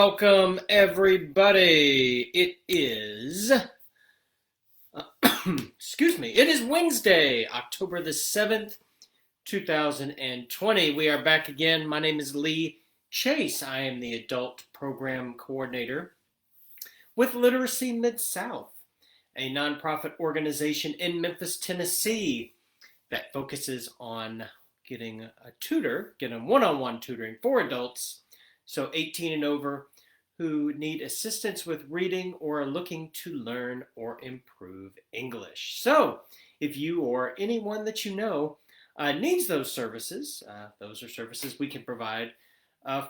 Welcome, everybody. It is, it is Wednesday, October the 7th, 2020. We are back again. My name is Lee Chase. I am the Adult Program Coordinator with Literacy Mid-South, a nonprofit organization in Memphis, Tennessee that focuses on getting one-on-one tutoring for adults, so 18 and over, who need assistance with reading or are looking to learn or improve English. So if you or anyone that you know needs those services are services we can provide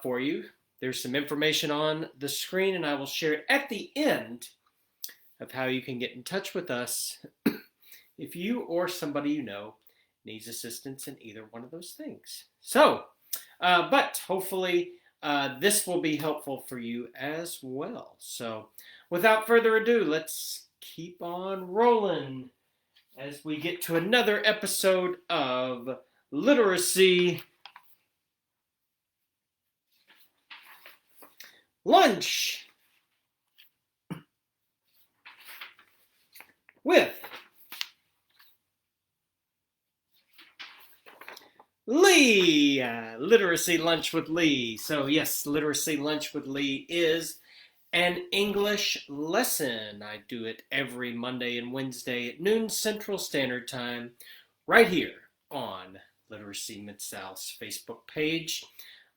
for you. There's some information on the screen, and I will share it at the end of how you can get in touch with us if you or somebody you know needs assistance in either one of those things. So, but hopefully this will be helpful for you as well. So without further ado, let's keep on rolling as we get to another episode of Literacy Lunch with Lee. Literacy Lunch with Lee. So yes, Literacy Lunch with Lee is an English lesson. I do it every Monday and Wednesday at noon Central Standard Time right here on Literacy Mid-South's Facebook page.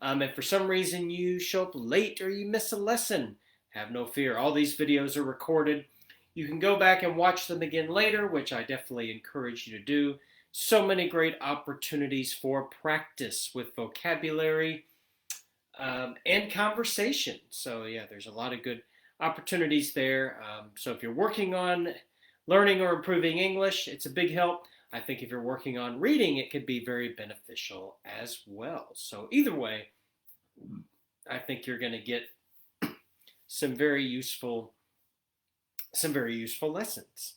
If for some reason you show up late or you miss a lesson, have no fear. All these videos are recorded. You can go back and watch them again later, which I definitely encourage you to do. So many great opportunities for practice with vocabulary and conversation. So yeah, there's a lot of good opportunities there. So if you're working on learning or improving English, it's a big help. I think if you're working on reading, it could be very beneficial as well. So either way, I think you're going to get some very useful lessons.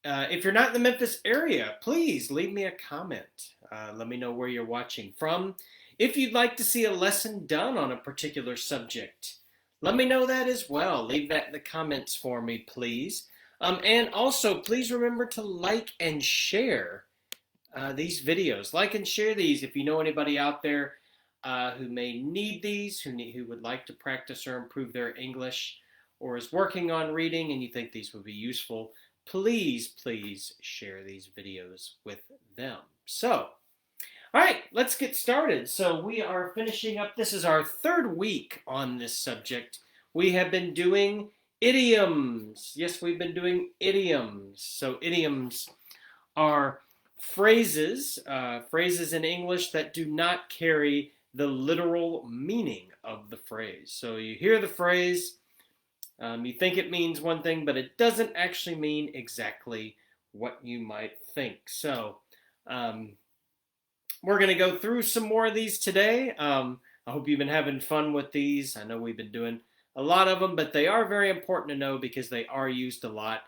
If you're not in the Memphis area, please leave me a comment. Let me know where you're watching from. If you'd like to see a lesson done on a particular subject, let me know that as well. Leave that in the comments for me, please. And also, please remember to like and share these videos. Like and share these if you know anybody out there who may need these, who would like to practice or improve their English, or is working on reading and you think these would be useful. Please share these videos with them. So, all right, let's get started. So we are finishing up. This is our third week on this subject. We have been doing idioms. Yes, we've been doing idioms. So idioms are phrases in English that do not carry the literal meaning of the phrase. So you hear the phrase, you think it means one thing, but it doesn't actually mean exactly what you might think. So we're going to go through some more of these today. I hope you've been having fun with these. I know we've been doing a lot of them, but they are very important to know because they are used a lot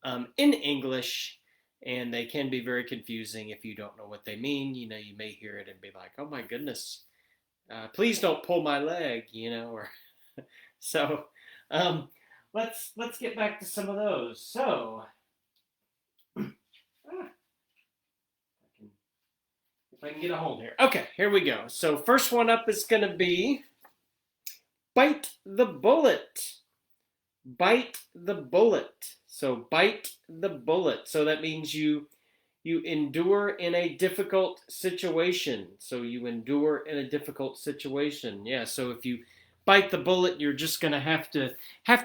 in English, and they can be very confusing if you don't know what they mean. You know, you may hear it and be like, oh my goodness, please don't pull my leg, or so. Let's get back to some of those. So, if I can get a hold here. Okay, here we go. So first one up is going to be bite the bullet. Bite the bullet. So bite the bullet. So that means you endure in a difficult situation. So you endure in a difficult situation. Yeah, so if you bite the bullet, you're just going to have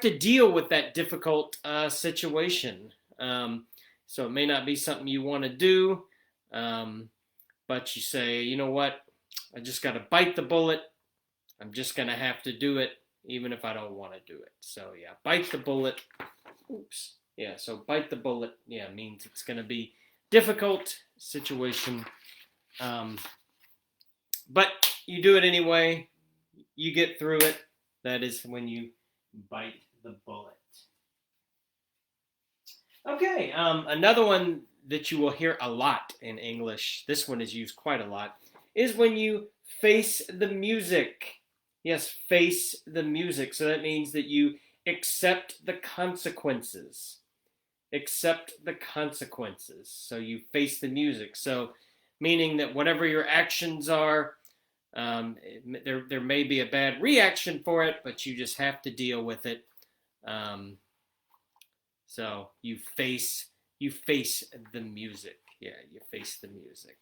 to deal with that difficult situation. So it may not be something you want to do, but you say, you know what, I just got to bite the bullet. I'm just going to have to do it, even if I don't want to do it. So yeah, bite the bullet. Oops. Yeah, so bite the bullet, yeah, means it's going to be difficult situation. But you do it anyway. You get through it. That is when you bite the bullet. Okay, another one that you will hear a lot in English, this one is used quite a lot, is when you face the music. Yes, face the music. So that means that you accept the consequences. Accept the consequences. So you face the music. So meaning that whatever your actions are, there may be a bad reaction for it, but you just have to deal with it. Um, so you face the music. Yeah, you face the music.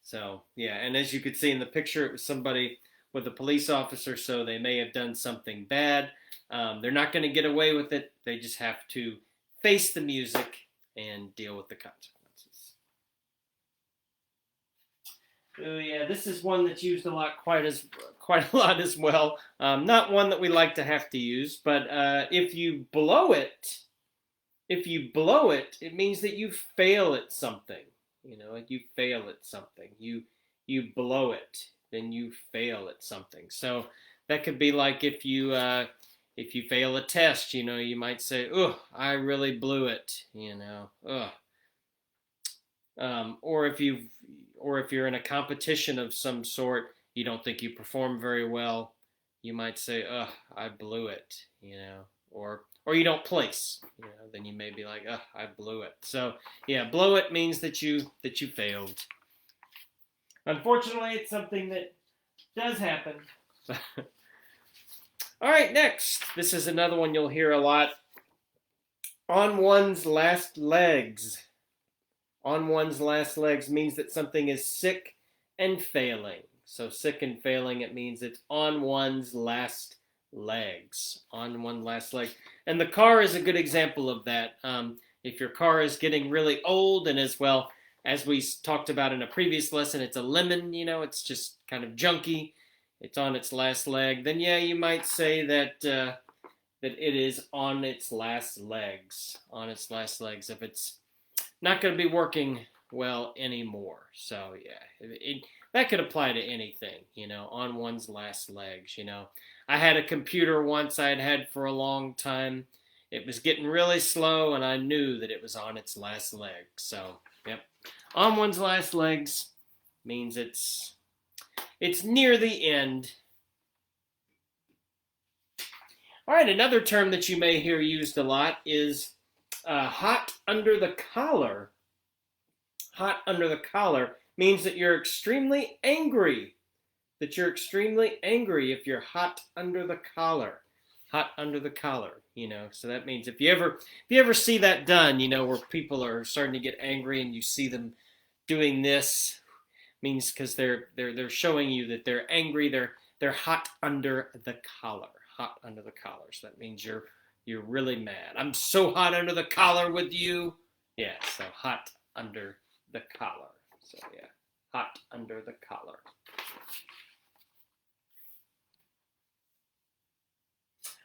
So yeah, and as you could see in the picture, it was somebody with a police officer, so they may have done something bad. They're not going to get away with it. They just have to face the music and deal with the consequences. So yeah, this is one that's used quite a lot as well. Not one that we like to have to use, but if you blow it, it means that you fail at something. You know, you fail at something. You blow it, then you fail at something. So that could be like if you fail a test, you know, you might say, "Oh, I really blew it," you know. Ugh. Or if you're in a competition of some sort, you don't think you perform very well, you might say, "Ugh, I blew it," you know, or you don't place, you know, then you may be like, "Ugh, I blew it." So yeah, blow it means that you failed. Unfortunately, it's something that does happen. All right, next. This is another one you'll hear a lot. On one's last legs. On one's last legs means that something is sick and failing. So sick and failing, it means it's on one's last legs. On one last leg. And the car is a good example of that. If your car is getting really old and as well, as we talked about in a previous lesson, it's a lemon, you know, it's just kind of junky. It's on its last leg. Then yeah, you might say that that it is on its last legs. On its last legs. If it's not going to be working well anymore. So yeah, that could apply to anything, you know, on one's last legs, you know. I had a computer once I had for a long time. It was getting really slow and I knew that it was on its last legs. So, yep. On one's last legs means it's near the end. All right, another term that you may hear used a lot is hot under the collar. Hot under the collar means that you're extremely angry. That you're extremely angry if you're hot under the collar. Hot under the collar, you know. So that means if you ever see that done, you know, where people are starting to get angry and you see them doing this, means because they're showing you that they're angry. They're hot under the collar. Hot under the collar. So that means you're really mad. I'm so hot under the collar with you. Yeah. So hot under the collar. So yeah, hot under the collar.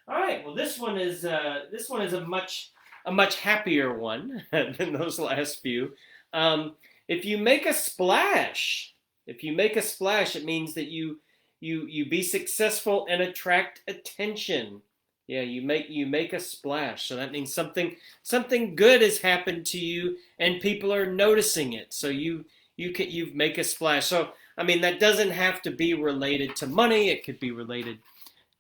All right. Well, this one is a much happier one than those last few. If you make a splash, it means that you be successful and attract attention. Yeah, you make a splash. So that means something good has happened to you and people are noticing it. So you make a splash. So I mean that doesn't have to be related to money. It could be related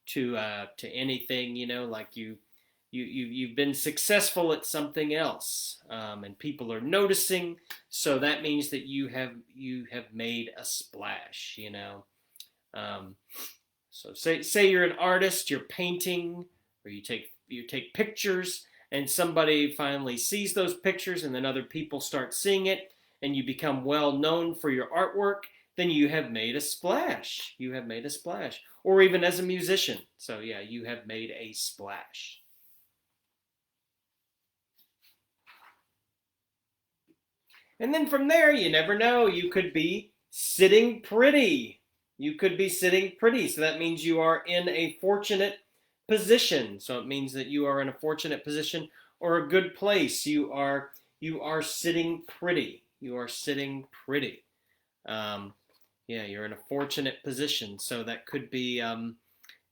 to anything, you know, like you've been successful at something else, and people are noticing. So that means that you have made a splash, you know. So say you're an artist, you're painting, or you take pictures, and somebody finally sees those pictures, and then other people start seeing it, and you become well known for your artwork. Then you have made a splash. You have made a splash. Or even as a musician. So yeah, you have made a splash. And then from there, you never know. You could be sitting pretty. You could be sitting pretty. So that means you are in a fortunate position. So it means that you are in a fortunate position or a good place. You are sitting pretty. You are sitting pretty. Yeah, you're in a fortunate position. So that could be,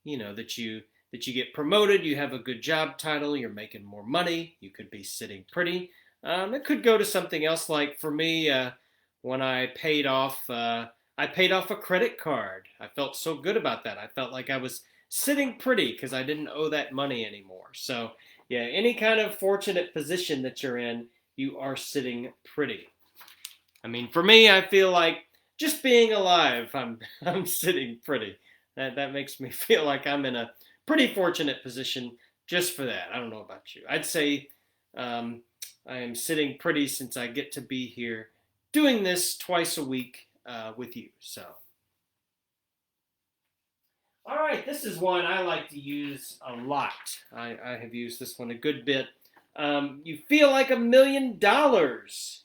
you know, that you get promoted. You have a good job title. You're making more money. You could be sitting pretty. It could go to something else. Like for me, when I paid off I paid off a credit card. I felt so good about that. I felt like I was sitting pretty because I didn't owe that money anymore. So, yeah, any kind of fortunate position that you're in, you are sitting pretty. I mean, for me, I feel like just being alive, I'm sitting pretty. That makes me feel like I'm in a pretty fortunate position just for that. I don't know about you. I'd say um, I am sitting pretty since I get to be here doing this twice a week with you. So, all right, this is one I like to use a lot. I have used this one a good bit. You feel like $1,000,000.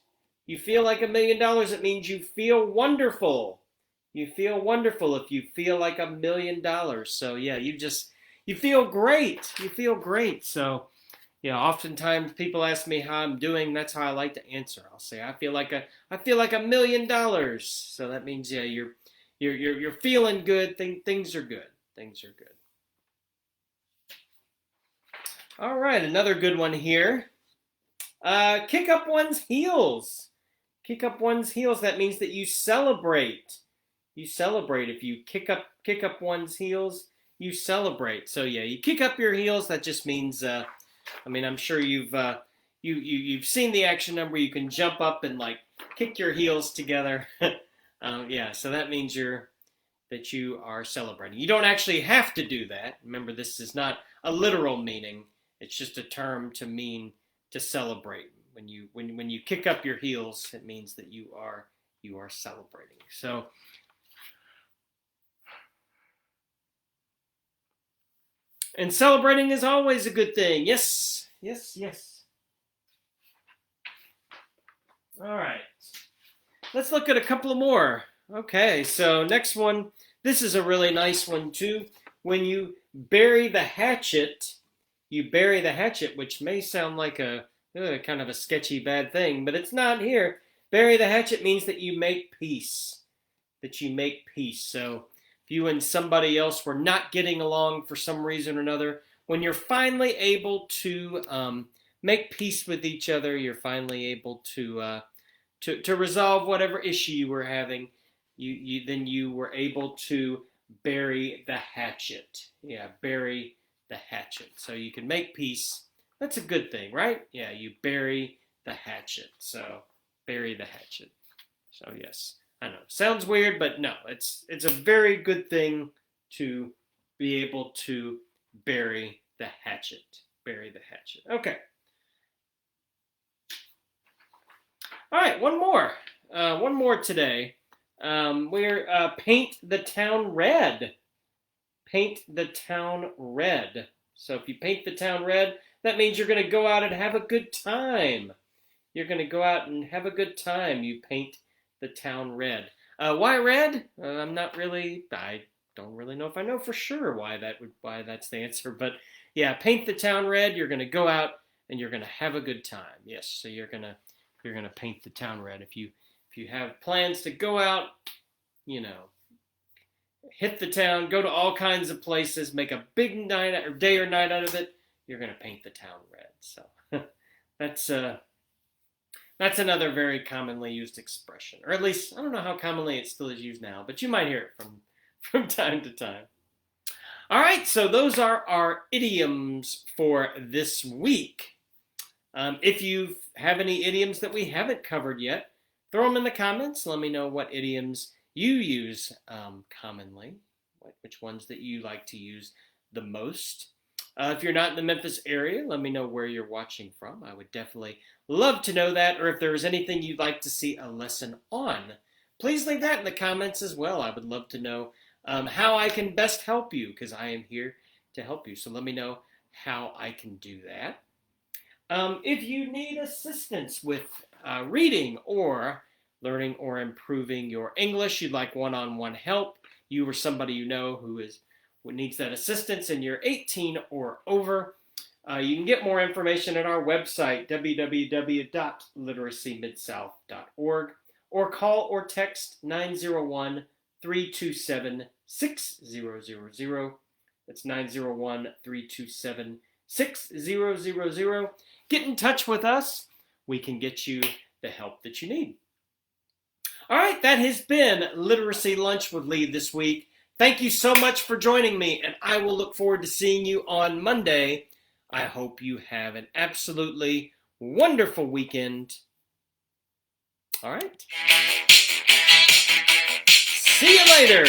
You feel like $1,000,000. It means you feel wonderful. You feel wonderful if you feel like $1,000,000. So yeah, you feel great. You feel great. So yeah, oftentimes people ask me how I'm doing. That's how I like to answer. I'll say I feel like $1,000,000. So that means yeah, you're feeling good. Things are good. Things are good. All right, another good one here. Kick up one's heels. Kick up one's heels. That means that you celebrate. You celebrate. If you kick up one's heels, you celebrate. So yeah, you kick up your heels. That just means. I mean, I'm sure you've seen the action number. You can jump up and like kick your heels together. Yeah. So that means that you are celebrating. You don't actually have to do that. Remember, this is not a literal meaning. It's just a term to mean to celebrate. When you kick up your heels, it means that you are celebrating. So and celebrating is always a good thing. Yes, yes, yes. All right. Let's look at a couple more. Okay, so next one. This is a really nice one too. When you bury the hatchet, which may sound like a kind of a sketchy bad thing, but it's not here. Bury the hatchet means that you make peace. That you make peace. So if you and somebody else were not getting along for some reason or another, when you're finally able to make peace with each other, you're finally able to resolve whatever issue you were having. You were able to bury the hatchet. Yeah, bury the hatchet. So you can make peace. That's a good thing, right? Yeah, you bury the hatchet. So bury the hatchet. So yes, I know. Sounds weird, but no, it's a very good thing to be able to bury the hatchet. Bury the hatchet. Okay. All right, one more. One more today. We're paint the town red. Paint the town red. So if you paint the town red, that means you're going to go out and have a good time. You're going to go out and have a good time. You paint the town red. Why red? I don't really know if I know for sure why that's the answer. But yeah, paint the town red. You're going to go out and you're going to have a good time. Yes, so you're going to paint the town red. If you have plans to go out, hit the town, go to all kinds of places, make a big night or day or night out of it, you're going to paint the town red. So that's another very commonly used expression, or at least I don't know how commonly it still is used now, but you might hear it from time to time. All right, so those are our idioms for this week. If you have any idioms that we haven't covered yet, throw them in the comments. Let me know what idioms you use commonly, which ones that you like to use the most. If you're not in the Memphis area, let me know where you're watching from. I would definitely love to know that. Or if there is anything you'd like to see a lesson on, please leave that in the comments as well. I would love to know how I can best help you, because I am here to help you. So let me know how I can do that. If you need assistance with reading or learning or improving your English, you'd like one-on-one help, you or somebody you know who needs that assistance and you're 18 or over, you can get more information at our website, www.literacymidsouth.org, or call or text 901-327-6000. That's 901-327-6000. Get in touch with us. We can get you the help that you need. All right, that has been Literacy Lunch with Lee this week. Thank you so much for joining me, and I will look forward to seeing you on Monday. I hope you have an absolutely wonderful weekend. All right. See you later.